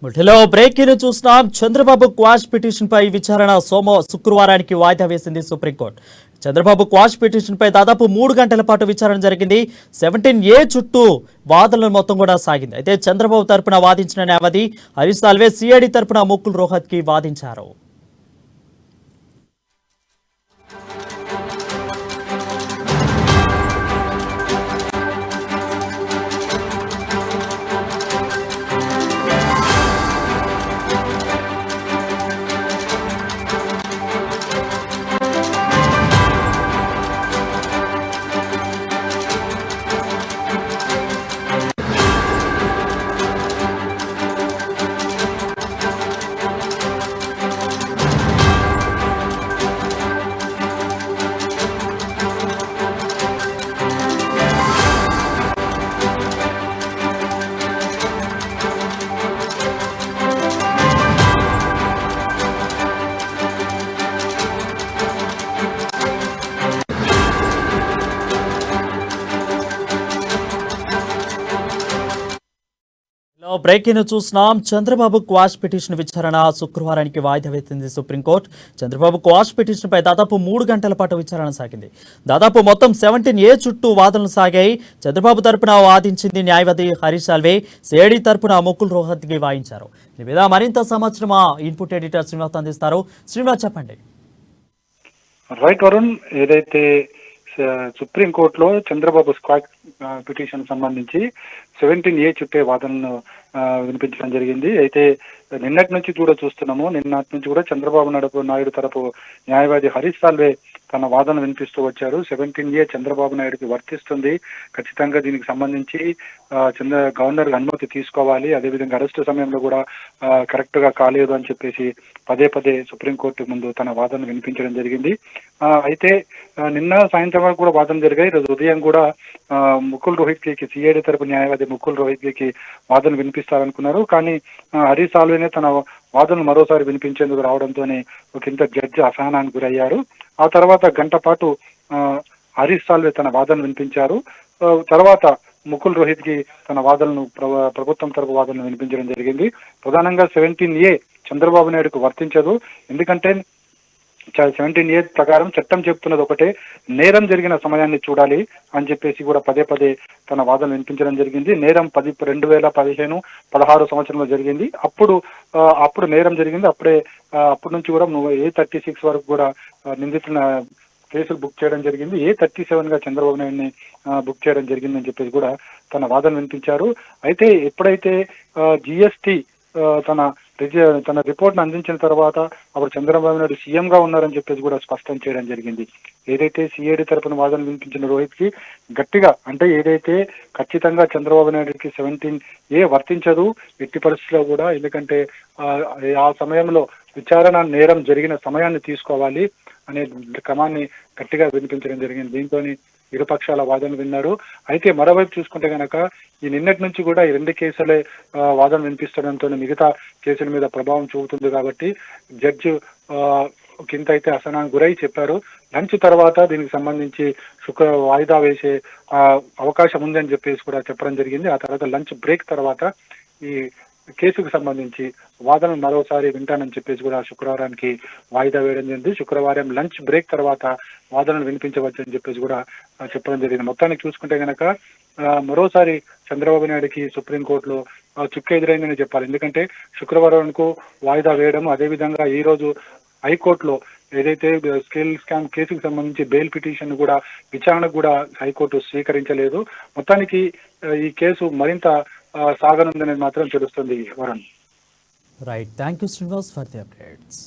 ముఠిలో breaking చూస్తున్నాం. Chandrababu quash petition పై విచారణ శుక్రవారానికి వాయిదా వేసింది సుప్రీంకోర్టు. చంద్రబాబు క్వాష్ పిటిషన్ పై దాదాపు 3 గంటల పాటు విచారణ జరిగింది. 17A చుట్టూ వాదనలు మొత్తం కూడా సాగింది. అయితే చంద్రబాబు తరపున వాదించిన న్యాయవాది హరీష్ సాల్వే, సిఐడి తరపున ముకుల్ రోహత్ కి వాదించారు. బ్రేకింగ్ చూస్తున్నాం. చంద్రబాబు క్వాష్ పిటిషన్ విచారణ శుక్రవారానికి వాయిదా వేసింది సుప్రీంకోర్టు. చంద్రబాబు క్వాష్ పిటిషన్ పై దాదాపు 3 గంటల పాటు విచారణ సాగింది. దాదాపు మొత్తం 17A చుట్టూ వాదనలు సాగాయి. చంద్రబాబు తరపున వాదించింది న్యాయవాది హరీష్ సాల్వే, సిఐడి తరపున ముకుల్ రోహత్ కి వాయించారు. దీని మీద మరింత సమాచారం ఇన్పుట్ ఎడిటర్ శ్రీనివాస్ అందిస్తారు. శ్రీనివాస్, చెప్పండి. రైట్ వరుణ్, ఏదైతే సుప్రీంకోర్టులో చంద్రబాబు స్క్వాష్ పిటిషన్ సంబంధించి 17A చుట్టే వాదనను వినిపించడం జరిగింది. అయితే నిన్నటి నుంచి కూడా చూస్తున్నాము. నిన్నటి నుంచి కూడా చంద్రబాబు నాయుడు తరపు న్యాయవాది హరీష్ సాల్వే తన వాదన వినిపిస్తూ వచ్చారు. 17A చంద్రబాబు నాయుడుకి వర్తిస్తుంది, ఖచ్చితంగా దీనికి సంబంధించి గవర్నర్ అనుమతి తీసుకోవాలి, అదేవిధంగా అరెస్టు సమయంలో కూడా కరెక్ట్ గా కాలేదు అని చెప్పేసి పదే పదే సుప్రీంకోర్టు ముందు తన వాదన వినిపించడం జరిగింది. అయితే నిన్న సాయంత్రం వరకు కూడా వాదన జరిగాయి. ఈరోజు ఉదయం కూడా ముకుల్ రోహత్ కి, సిఐడి తరపు న్యాయవాది ముకుల్ రోహత్ కి వాదన వినిపిస్తారనుకున్నారు. కానీ హరీష్ సాల్వేనే తన వాదనలు మరోసారి వినిపించేందుకు రావడంతోనే ఒక ఇంత జడ్జి అసహనానికి గురయ్యారు. ఆ తర్వాత గంట పాటు హరీష్ సాల్వే తన వాదనలు వినిపించారు. తర్వాత ముకుల్ రోహత్ కి తన వాదనను ప్రభుత్వం తరపు వాదనలు వినిపించడం జరిగింది. ప్రధానంగా 17A చంద్రబాబు నాయుడుకు వర్తించదు. ఎందుకంటే 17A ప్రకారం చట్టం చెప్తున్నది ఒకటే, నేరం జరిగిన సమయాన్ని చూడాలి అని చెప్పేసి కూడా పదే పదే తన వాదన వినిపించడం జరిగింది. నేరం 2015-16 సంవత్సరంలో జరిగింది. అప్పుడు నేరం జరిగింది. అప్పటి నుంచి కూడా A36 వరకు కూడా నిందితుల కేసులు బుక్ చేయడం జరిగింది. A37 గా చంద్రబాబు నాయుడిని బుక్ చేయడం జరిగిందని చెప్పేసి కూడా తన వాదన వినిపించారు. అయితే ఎప్పుడైతే GST తన రిపోర్ట్ను అందించిన తర్వాత అప్పుడు చంద్రబాబు నాయుడు సీఎం గా ఉన్నారని చెప్పేసి కూడా స్పష్టం చేయడం జరిగింది. ఏదైతే సిఐడి తరపున వాదన వినిపించిన రోహిత్ కి గట్టిగా, అంటే ఏదైతే ఖచ్చితంగా చంద్రబాబు నాయుడుకి 17A వర్తించదు ఎట్టి పరిస్థితుల్లో కూడా, ఎందుకంటే ఆ సమయంలో విచారణ నేరం జరిగిన సమయాన్ని తీసుకోవాలి అనే క్రమాన్ని గట్టిగా వినిపించడం జరిగింది. దీంతో ఇరుపక్షాల వాదన విన్నారు. అయితే మరోవైపు చూసుకుంటే కనుక ఈ నిన్నటి నుంచి కూడా ఈ 2 కేసులే వాదన వినిపిస్తుండడంతో మిగతా కేసుల మీద ప్రభావం చూపుతుంది కాబట్టి జడ్జి కింద అయితే అసహనానికి గురై చెప్పారు. లంచ్ తర్వాత దీనికి సంబంధించి వాయిదా వేసే అవకాశం ఉందని చెప్పేసి కూడా చెప్పడం జరిగింది. ఆ తర్వాత లంచ్ బ్రేక్ తర్వాత ఈ కేసుకు సంబంధించి వాదన మరోసారి వింటానని చెప్పేసి కూడా శుక్రవారానికి వాయిదా వేయడం జరిగింది. శుక్రవారం లంచ్ బ్రేక్ తర్వాత వాదనలు వినిపించవచ్చు అని చెప్పేసి కూడా చెప్పడం జరిగింది. మొత్తానికి చూసుకుంటే కనుక మరోసారి చంద్రబాబు నాయుడుకి సుప్రీంకోర్టులో చుక్క ఎదురైందని చెప్పాలి. ఎందుకంటే శుక్రవారంకు వాయిదా వేయడం, అదేవిధంగా ఈ రోజు హైకోర్టులో ఏదైతే స్కిల్ స్కామ్ కేసుకు సంబంధించి బెయిల్ పిటిషన్ కూడా విచారణకు కూడా హైకోర్టు స్వీకరించలేదు. మొత్తానికి ఈ కేసు మరింత సాగనుందనేది మాత్రం తెలుస్తుంది Varun. Right, thank you Srinivas for the updates.